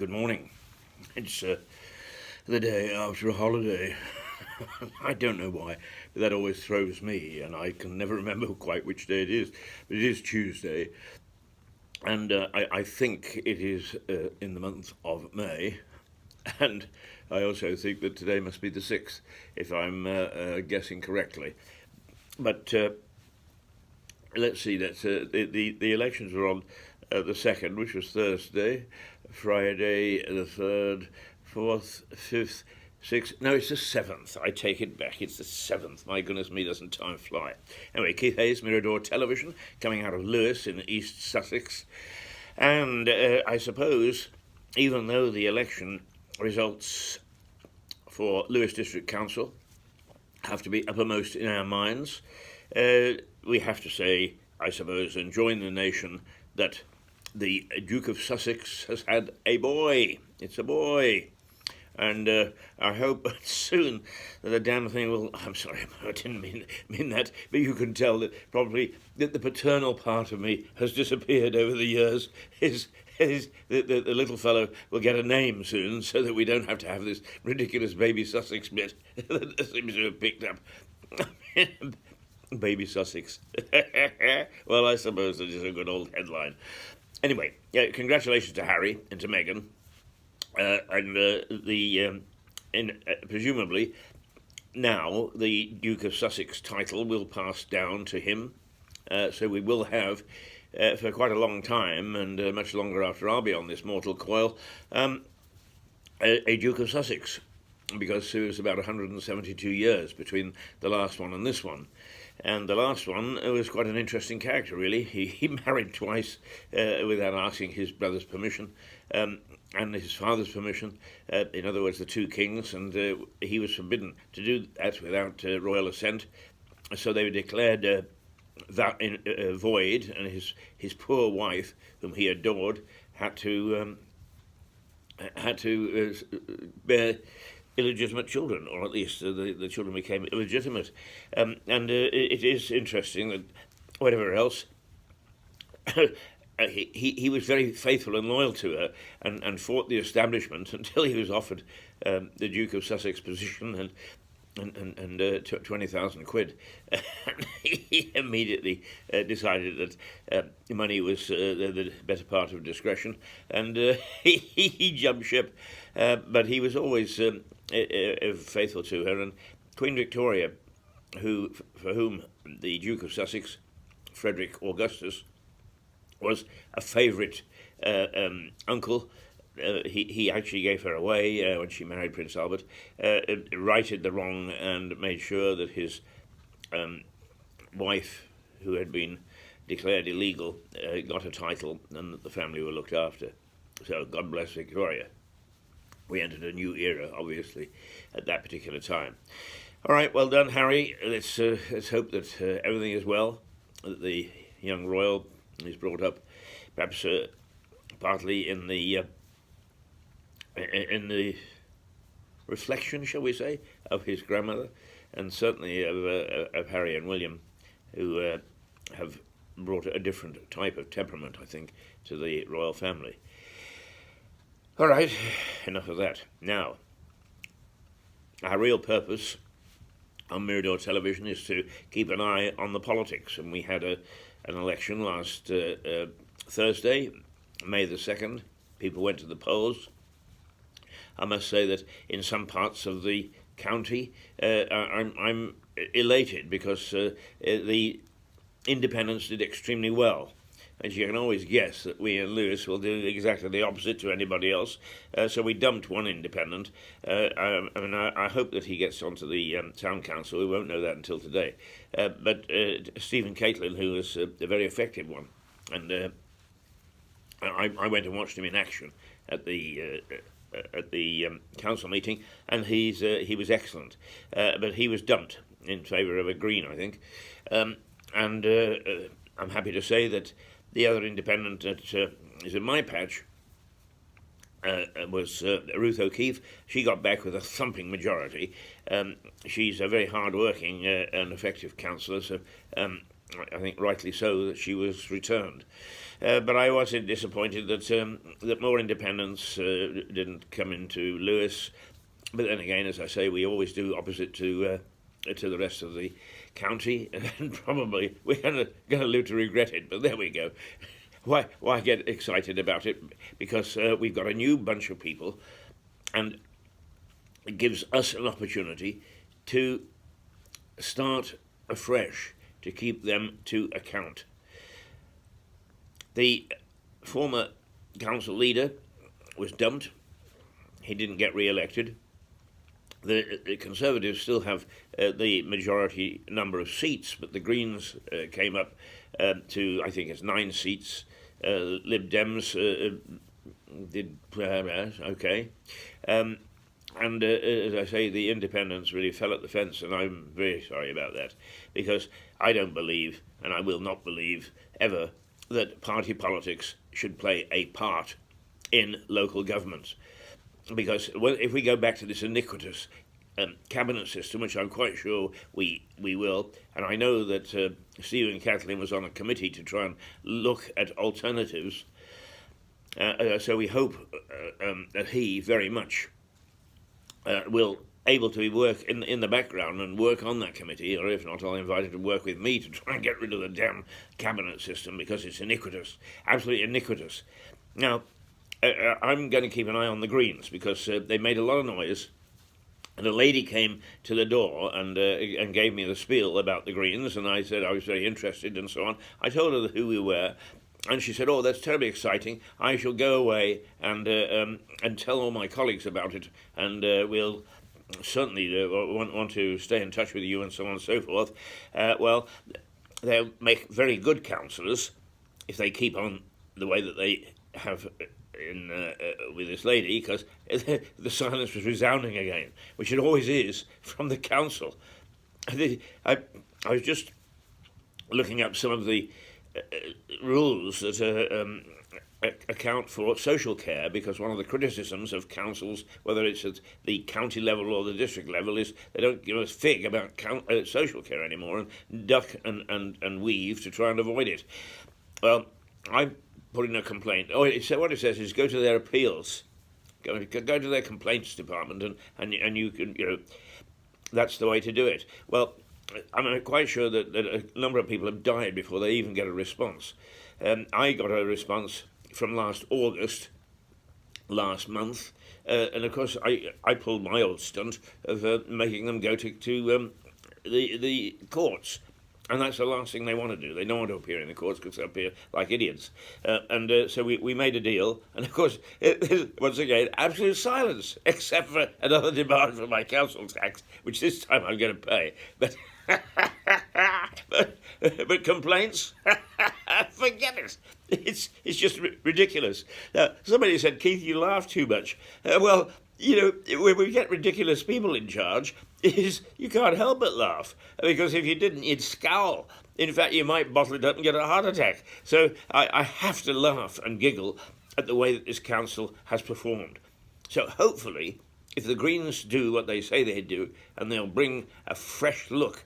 good morning. It's the day after a holiday. I don't know why, but that always throws me, and I can never remember quite which day it is. But it is Tuesday, and I think it is in the month of May, and I also think that today must be the 6th, if I'm guessing correctly. But let's see, the elections were on the 2nd, which was Thursday, Friday the 3rd, 4th, 5th, 6th. No, it's the 7th. I take it back. It's the 7th. My goodness me, doesn't time fly. Anyway, Keith Hayes, Mirador Television, coming out of Lewes in East Sussex. And I suppose, even though the election results for Lewes District Council have to be uppermost in our minds, we have to say, I suppose, and join the nation, that the Duke of Sussex has had a boy. It's a boy. And I hope soon that the damn thing will... I'm sorry, I didn't mean that, but you can tell that probably that the paternal part of me has disappeared over the years. The little fellow will get a name soon, so that we don't have to have this ridiculous baby Sussex bit that seems to have picked up. Baby Sussex. Well, I suppose it is a good old headline. Anyway, congratulations to Harry and to Meghan. Presumably, now the Duke of Sussex title will pass down to him. So we will have, for quite a long time, and much longer after I'll be on this mortal coil, a Duke of Sussex, because it was about 172 years between the last one and this one. And the last one was quite an interesting character, really. He married twice without asking his brother's permission and his father's permission. In other words, the two kings, and he was forbidden to do that without royal assent. So they were declared that void, and his poor wife, whom he adored, had to bear illegitimate children, or at least the children became illegitimate. It is interesting that, whatever else, he was very faithful and loyal to her, and fought the establishment until he was offered the Duke of Sussex position and 20,000 quid. He immediately decided that money was the better part of discretion, and he jumped ship. But he was always faithful to her, and Queen Victoria, for whom the Duke of Sussex, Frederick Augustus, was a favourite uncle. He actually gave her away when she married Prince Albert, righted the wrong and made sure that his wife, who had been declared illegal, got a title, and that the family were looked after. So God bless Victoria. We entered a new era, obviously, at that particular time. All right, well done, Harry. Let's hope that everything is well, that the young royal is brought up, perhaps partly in the reflection, shall we say, of his grandmother, and certainly of Harry and William, who have brought a different type of temperament, I think, to the royal family. All right, enough of that. Now, our real purpose on Mirador Television is to keep an eye on the politics, and we had an election last Thursday, May the 2nd. People went to the polls. I must say that in some parts of the county, I'm elated because the independents did extremely well. And you can always guess that we in Lewes will do exactly the opposite to anybody else. So we dumped one independent. I hope that he gets onto the town council. We won't know that until today. But Stephen Caitlin, who was a very effective one, and I went and watched him in action at the council meeting, and he was excellent. But he was dumped in favour of a Green, I think. I'm happy to say that the other independent that is in my patch was Ruth O'Keefe. She got back with a thumping majority. She's a very hard-working and effective councillor, so I think rightly so that she was returned. But I was disappointed that more independents didn't come into Lewis. But then again, as I say, we always do opposite to the rest of the county, and probably we're going to live to regret it. But there we go. Why get excited about it? Because we've got a new bunch of people, and it gives us an opportunity to start afresh, to keep them to account. The former council leader was dumped. He didn't get re-elected. The Conservatives still have the majority number of seats, but the Greens came up to, I think it's 9 seats. Lib Dems did okay. And as I say, the independents really fell at the fence, and I'm very sorry about that, because I don't believe, and I will not believe ever, that party politics should play a part in local governments. Because if we go back to this iniquitous cabinet system, which I'm quite sure we will, and I know that Stephen Catlin was on a committee to try and look at alternatives, so we hope that he very much will able to work in the background and work on that committee, or if not, I'll invite him to work with me to try and get rid of the damn cabinet system, because it's iniquitous, absolutely iniquitous. Now, I'm going to keep an eye on the Greens, because they made a lot of noise, and a lady came to the door and gave me the spiel about the Greens, and I said I was very interested and so on. I told her who we were, and she said, "Oh, that's terribly exciting. I shall go away and tell all my colleagues about it, and we'll certainly want to stay in touch with you," and so on and so forth. Well, they'll make very good councillors if they keep on the way that they have with this lady, because the silence was resounding again, which it always is from the council. I was just looking up some of the rules that account for social care, because one of the criticisms of councils, whether it's at the county level or the district level, is they don't give us fig about social care anymore, and duck and weave to try and avoid it. Well, I put in a complaint. What it says is go to their appeals, go to their complaints department, and you can, that's the way to do it. Well, I'm quite sure that a number of people have died before they even get a response. I got a response from last month, and of course I pulled my old stunt of making them go to the courts. And that's the last thing they want to do. They don't want to appear in the courts because they appear like idiots. So we made a deal. And of course, once again, absolute silence, except for another demand for my council tax, which this time I'm going to pay. But but complaints, forget it. It's just ridiculous. Somebody said, "Keith, you laugh too much." Well, when we get ridiculous people in charge, you can't help but laugh, because if you didn't, you'd scowl. In fact, you might bottle it up and get a heart attack. So I have to laugh and giggle at the way that this council has performed. So hopefully, if the Greens do what they say they do, and they'll bring a fresh look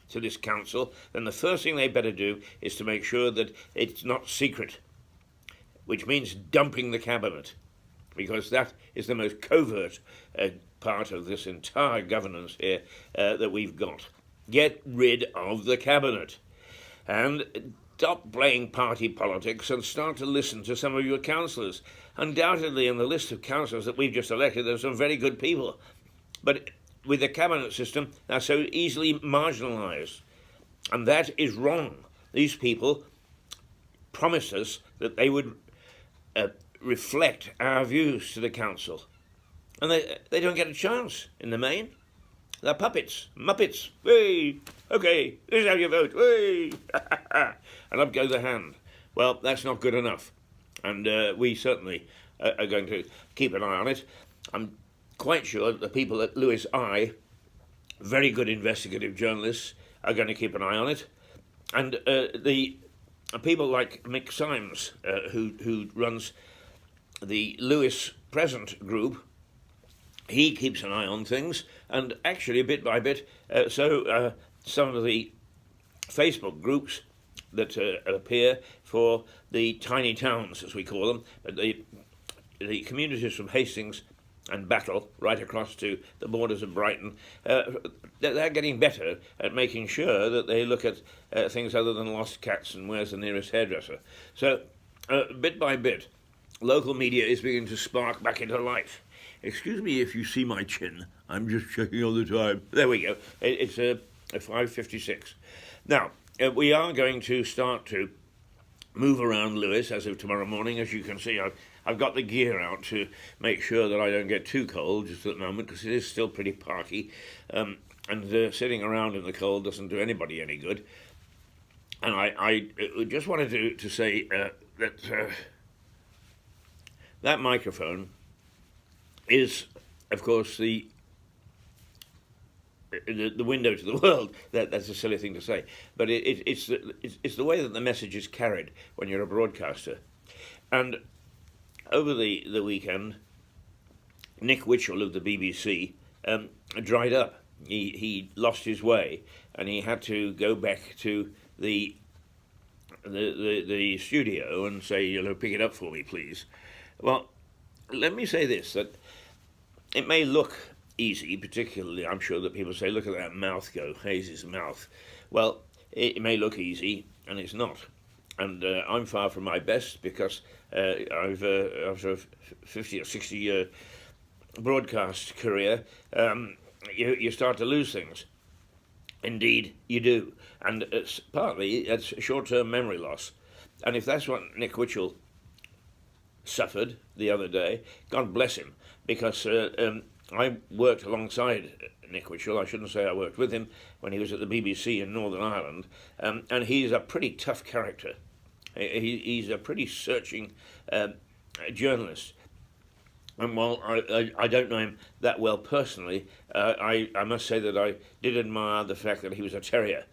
to this council, then the first thing they better do is to make sure that it's not secret, which means dumping the cabinet, because that is the most covert part of this entire governance here that we've got. Get rid of the cabinet and stop playing party politics and start to listen to some of your councillors. Undoubtedly, in the list of councillors that we've just elected, there's some very good people. But with the cabinet system, they're so easily marginalised. And that is wrong. These people promised us that they would reflect our views to the council. And they don't get a chance in the main. They're puppets, muppets. Hey, okay, this is how you vote. Hey, and up goes the hand. Well, that's not good enough. And we certainly are going to keep an eye on it. I'm quite sure that the people at Lewis Eye, very good investigative journalists, are going to keep an eye on it. And the people like Mick Symes, who runs the Lewis Present group, he keeps an eye on things, and actually bit by bit, some of the Facebook groups that appear for the tiny towns, as we call them, the communities from Hastings and Battle right across to the borders of Brighton. They're getting better at making sure that they look at things other than lost cats and where's the nearest hairdresser. So bit by bit, local media is beginning to spark back into life. Excuse me if you see my chin. I'm just checking all the time. There we go. It's 5:56. Now, we are going to start to move around Lewes as of tomorrow morning. As you can see, I've got the gear out to make sure that I don't get too cold just at the moment, because it is still pretty parky. And sitting around in the cold doesn't do anybody any good. And I just wanted to say that that microphone is, of course, the window to the world. That's a silly thing to say, but it's the way that the message is carried when you're a broadcaster. And over the weekend, Nick Witchell of the BBC dried up. He lost his way, and he had to go back to the studio and say, pick it up for me, please. Well, let me say this, that it may look easy, particularly, I'm sure that people say, look at that mouth go, Hayes' mouth. Well, it may look easy, and it's not. And I'm far from my best, because I've, after a 50 or 60 year broadcast career, you start to lose things. Indeed, you do. And it's short-term memory loss. And if that's what Nick Witchell suffered the other day, God bless him, because I worked alongside Nick Witchell. I shouldn't say I worked with him when he was at the BBC in Northern Ireland, and he's a pretty tough character. He's a pretty searching journalist. And while I don't know him that well personally, I must say that I did admire the fact that he was a terrier.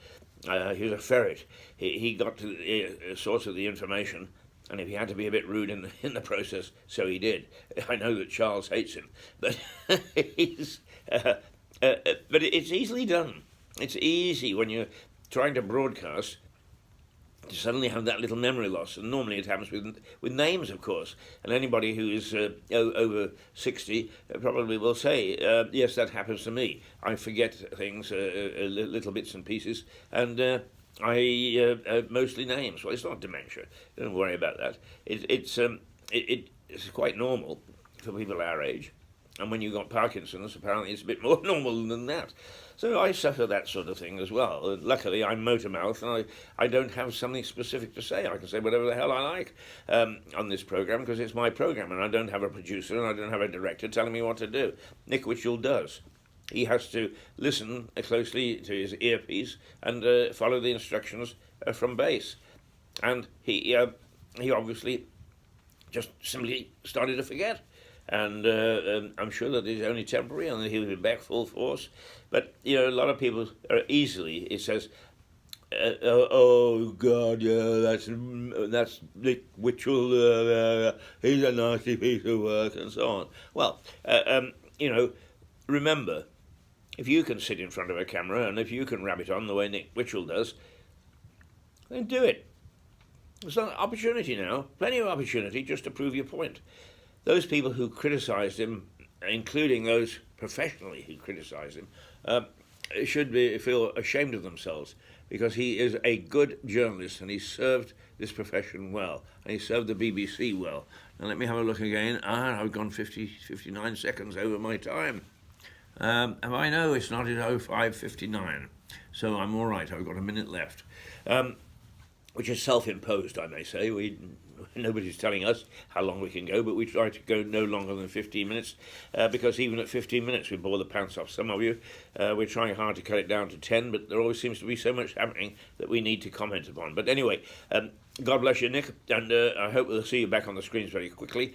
He was a ferret. He got to the source of the information, and if he had to be a bit rude in the process, so he did. I know that Charles hates him, but but it's easily done. It's easy when you're trying to broadcast to suddenly have that little memory loss, and normally it happens with names, of course. And anybody who is over 60 probably will say, yes, that happens to me. I forget things, little bits and pieces, and I mostly names. Well, it's not dementia. Don't worry about that. It's quite normal for people our age. And when you've got Parkinson's, apparently it's a bit more normal than that. So I suffer that sort of thing as well. Luckily, I'm motor mouth, and I don't have something specific to say. I can say whatever the hell I like on this program, because it's my program, and I don't have a producer, and I don't have a director telling me what to do. Nick Witchell does. He has to listen closely to his earpiece and follow the instructions from base. And he obviously just simply started to forget. And I'm sure that it's only temporary, and that he'll be back full force. But a lot of people are easily. It says, "Oh God, yeah, that's Nick Witchell. He's a nasty piece of work," and so on. Well, remember, if you can sit in front of a camera and if you can rab it on the way Nick Witchell does, then do it. There's an opportunity now, plenty of opportunity, just to prove your point. Those people who criticised him, including those professionally who criticised him, should feel ashamed of themselves, because he is a good journalist, and he served this profession well, and he served the BBC well. Now let me have a look again. I've gone 59 seconds over my time. And I know it's not at 05:59, so I'm all right. I've got a minute left, which is self-imposed, I may say. Nobody's telling us how long we can go, but we try to go no longer than 15 minutes, because even at 15 minutes we bore the pants off some of you. We're trying hard to cut it down to 10, but there always seems to be so much happening that we need to comment upon. But anyway, God bless you, Nick, and I hope we'll see you back on the screens very quickly.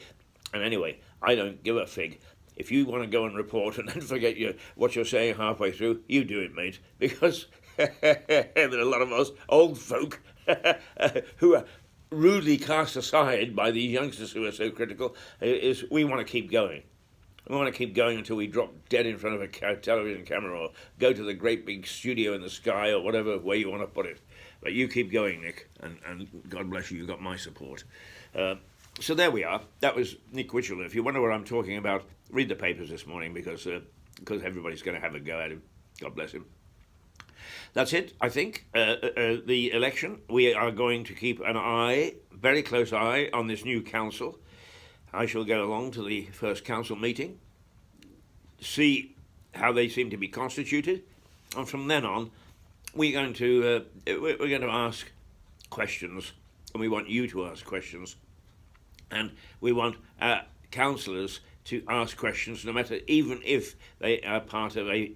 And anyway, I don't give a fig. If you want to go and report and then forget what you're saying halfway through, you do it, mate, because there are a lot of us old folk who are rudely cast aside by these youngsters who are so critical. We want to keep going. We want to keep going until we drop dead in front of a television camera, or go to the great big studio in the sky, or whatever way you want to put it. But you keep going, Nick, and God bless you, you got my support. So there we are. That was Nick Witchell. If you wonder what I'm talking about, read the papers this morning because everybody's going to have a go at him. God bless him. That's it, I think. The election, we are going to keep an eye, very close eye, on this new council. I shall go along to the first council meeting, see how they seem to be constituted, and from then on, we're going to ask questions, and we want you to ask questions, and we want councillors to ask questions, no matter, even if they are part of a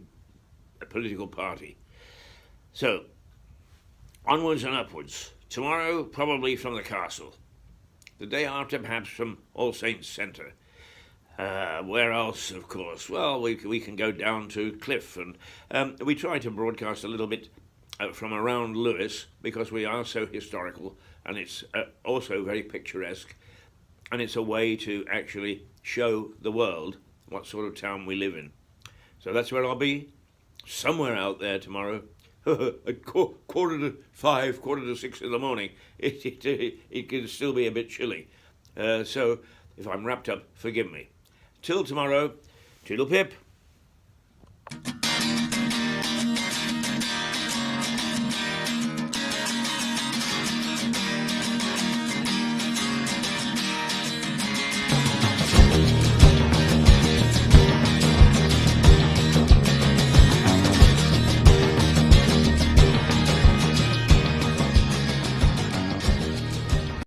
political party. So, onwards and upwards. Tomorrow, probably from the castle. The day after, perhaps from All Saints Centre. Where else, of course? Well, we can go down to Cliff, and we try to broadcast a little bit from around Lewis, because we are so historical, and it's also very picturesque, and it's a way to actually show the world what sort of town we live in. So that's where I'll be, somewhere out there tomorrow. At 4:45, 5:45 in the morning, it can still be a bit chilly. So if I'm wrapped up, forgive me. Till tomorrow, toodle pip.